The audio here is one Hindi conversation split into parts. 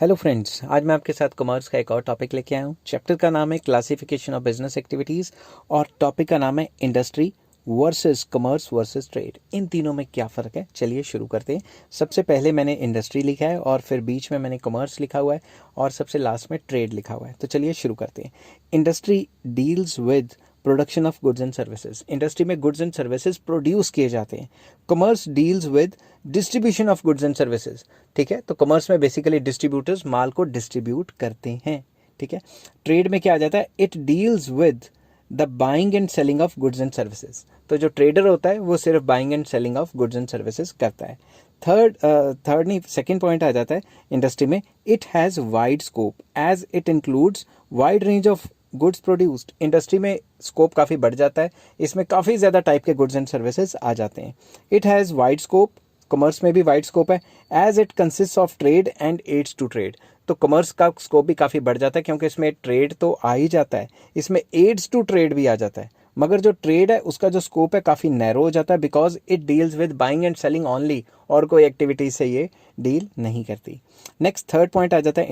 हेलो फ्रेंड्स, आज मैं आपके साथ कॉमर्स का एक और टॉपिक लेके आया हूँ। चैप्टर का नाम है क्लासिफिकेशन ऑफ बिजनेस एक्टिविटीज़ और टॉपिक का नाम है industry versus commerce versus trade. इन तीनों में क्या फ़र्क है, चलिए शुरू करते हैं। सबसे पहले मैंने इंडस्ट्री लिखा है और फिर बीच में मैंने कॉमर्स लिखा हुआ है और सबसे लास्ट में ट्रेड लिखा हुआ है। तो चलिए शुरू करते हैं। Industry deals with production of goods and services. Industry में गुड्स एंड सर्विसेज प्रोड्यूस किए जाते हैं। Commerce deals with distribution of goods and services. ठीक है, तो कॉमर्स में बेसिकली डिस्ट्रीब्यूटर्स माल को डिस्ट्रीब्यूट करते हैं। ठीक है, ट्रेड में क्या आ जाता है, it deals with the buying and selling of goods and services. तो जो ट्रेडर होता है वो सिर्फ buying and selling of goods and services करता है। थर्ड नहीं, सेकेंड पॉइंट आ जाता है इंडस्ट्री में, it has wide scope as it includes wide range of goods produced. Industry में स्कोप काफ़ी बढ़ जाता है, इसमें काफ़ी ज़्यादा टाइप के गुड्स एंड सर्विसेज आ जाते हैं। It has wide scope, commerce में भी वाइड स्कोप है, as it consist of trade and aids to trade. तो कॉमर्स का स्कोप भी काफ़ी बढ़ जाता है क्योंकि इसमें ट्रेड तो आ ही जाता है, इसमें एड्स टू ट्रेड भी आ जाता है। मगर जो ट्रेड है उसका जो स्कोप है काफ़ी नैरो हो जाता है, because it deals with buying and selling only, और कोई एक्टिविटी से ये डील नहीं करती। नेक्स्ट थर्ड पॉइंट आ जाता है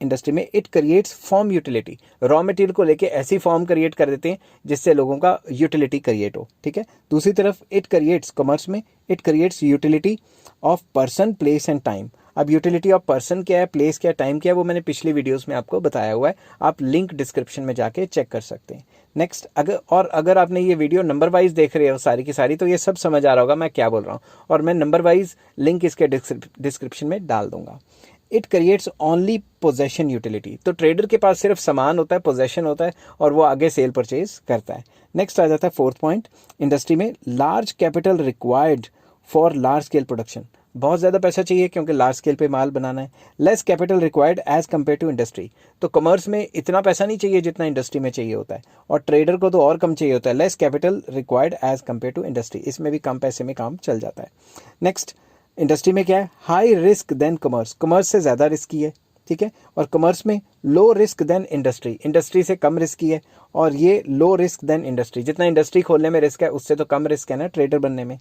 इंडस्ट्री में, it creates form utility. Raw material को लेके ऐसी फॉर्म क्रिएट कर देते हैं जिससे लोगों का यूटिलिटी क्रिएट हो। ठीक है, दूसरी तरफ इट क्रिएट्स, कॉमर्स में it creates utility of person, place and time. अब यूटिलिटी ऑफ पर्सन क्या है, प्लेस क्या है, टाइम क्या है, वो मैंने पिछली वीडियोस में आपको बताया हुआ है, आप लिंक डिस्क्रिप्शन में जाके चेक कर सकते हैं। नेक्स्ट, अगर आपने ये वीडियो नंबर वाइज देख रहे हो सारी की सारी, तो ये सब समझ आ रहा होगा मैं क्या बोल रहा हूँ, और मैं नंबर वाइज लिंक इसके डिस्क्रिप्शन में डाल दूंगा। It creates only possession utility. तो ट्रेडर के पास सिर्फ सामान होता है, पोजेशन होता है, और वो आगे सेल परचेज करता है। नेक्स्ट आ जाता है फोर्थ पॉइंट, इंडस्ट्री में large capital required for large scale production. बहुत ज़्यादा पैसा चाहिए क्योंकि लार्ज स्केल पे माल बनाना है। Less capital required as compare to industry. तो कॉमर्स में इतना पैसा नहीं चाहिए जितना इंडस्ट्री में चाहिए होता है, और ट्रेडर को तो और कम चाहिए होता है। Less capital required as compare to industry, इसमें भी कम पैसे में काम चल जाता है। नेक्स्ट, इंडस्ट्री में क्या है, high risk than commerce. Commerce से ज़्यादा रिस्की है, ठीक है, और कॉमर्स में low risk than industry. Industry से कम रिस्की है, और ये लो रिस्क देन इंडस्ट्री। जितना इंडस्ट्री खोलने में रिस्क है उससे तो कम रिस्क है ना ट्रेडर बनने में।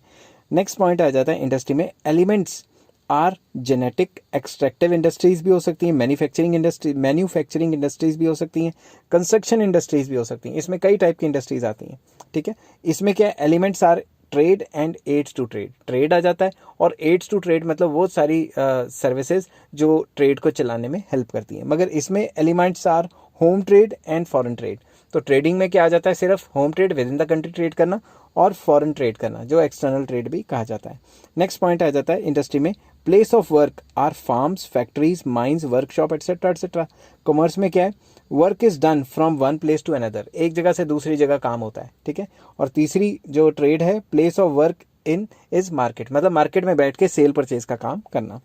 नेक्स्ट पॉइंट आ जाता है इंडस्ट्री में, elements are genetic. Extractive industries भी हो सकती हैं, मैन्युफैक्चरिंग इंडस्ट्रीज भी हो सकती हैं, कंस्ट्रक्शन इंडस्ट्रीज भी हो सकती हैं। इसमें कई टाइप की इंडस्ट्रीज आती हैं। ठीक है, इसमें क्या elements are trade and aids to trade. Trade आ जाता है, और एड्स टू ट्रेड मतलब वो सारी सर्विसेज जो ट्रेड को चलाने में हेल्प करती हैं। मगर इसमें elements are home trade and foreign trade. तो ट्रेडिंग में क्या आ जाता है, सिर्फ home trade within the country trade करना, और फॉरेन ट्रेड करना, जो एक्सटर्नल ट्रेड भी कहा जाता है। नेक्स्ट पॉइंट आ जाता है इंडस्ट्री में, place of work are farms, factories, mines, workshop etcetera etcetera. Commerce में क्या है, work is done from one place to another. एक जगह से दूसरी जगह काम होता है। ठीक है, और तीसरी जो ट्रेड है, place of work in is market, मतलब मार्केट में बैठ के सेल परचेज का काम करना।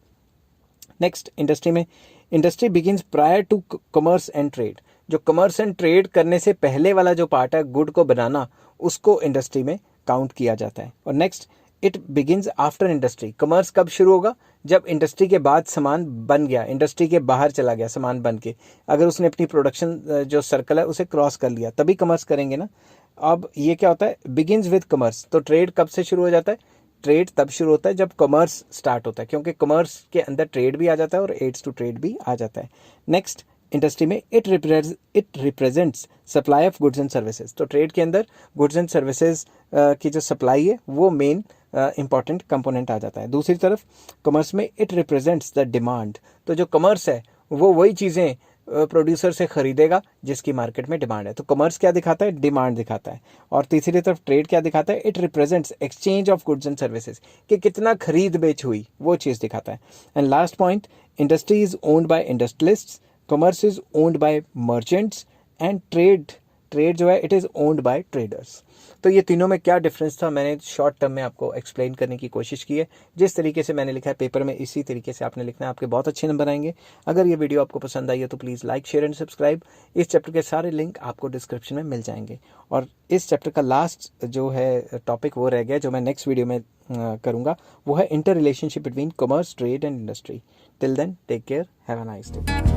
नेक्स्ट, इंडस्ट्री में, industry begins prior to commerce and trade. जो कॉमर्स एंड ट्रेड करने से पहले वाला जो पार्ट है, गुड को बनाना, उसको इंडस्ट्री में काउंट किया जाता है। और next, it begins after industry. Commerce कब शुरू होगा, जब इंडस्ट्री के बाद सामान बन गया, इंडस्ट्री के बाहर चला गया सामान बन के, अगर उसने अपनी प्रोडक्शन जो सर्कल है उसे क्रॉस कर लिया, तभी कॉमर्स करेंगे ना। अब ये क्या होता है, बिगिंस विद कॉमर्स। तो ट्रेड कब से शुरू हो जाता है, ट्रेड तब शुरू होता है जब कॉमर्स स्टार्ट होता है, क्योंकि कॉमर्स के अंदर ट्रेड भी आ जाता है और एड्स टू ट्रेड भी आ जाता है। नेक्स्ट, इंडस्ट्री में it represents supply of goods and services. तो ट्रेड के अंदर गुड्स एंड सर्विसेज की जो सप्लाई है वो मेन इंपॉर्टेंट कंपोनेंट आ जाता है। दूसरी तरफ कॉमर्स में इट रिप्रेजेंट्स द डिमांड। तो जो कॉमर्स है वो वही चीज़ें प्रोड्यूसर से खरीदेगा जिसकी मार्केट में डिमांड है। तो कॉमर्स क्या दिखाता है, डिमांड दिखाता है। और तीसरी तरफ ट्रेड क्या दिखाता है, it represents exchange of goods and services, कि कितना खरीद बेच हुई, वो चीज़ दिखाता है। And last point, industry is owned by industrialists, commerce is owned by merchants, and trade जो है it is owned by traders. तो ये तीनों में क्या डिफरेंस था, मैंने शॉर्ट टर्म में आपको एक्सप्लेन करने की कोशिश की है। जिस तरीके से मैंने लिखा है पेपर में, इसी तरीके से आपने लिखना है, आपके बहुत अच्छे नंबर आएंगे। अगर ये वीडियो आपको पसंद आई है तो please like, share and subscribe. इस चैप्टर के सारे लिंक आपको डिस्क्रिप्शन में मिल जाएंगे। और इस चैप्टर का लास्ट जो है टॉपिक वो रह गया, जो मैं नेक्स्ट वीडियो में करूँगा, वो है inter relationship between commerce, trade and industry. Till then, take care, have a nice day.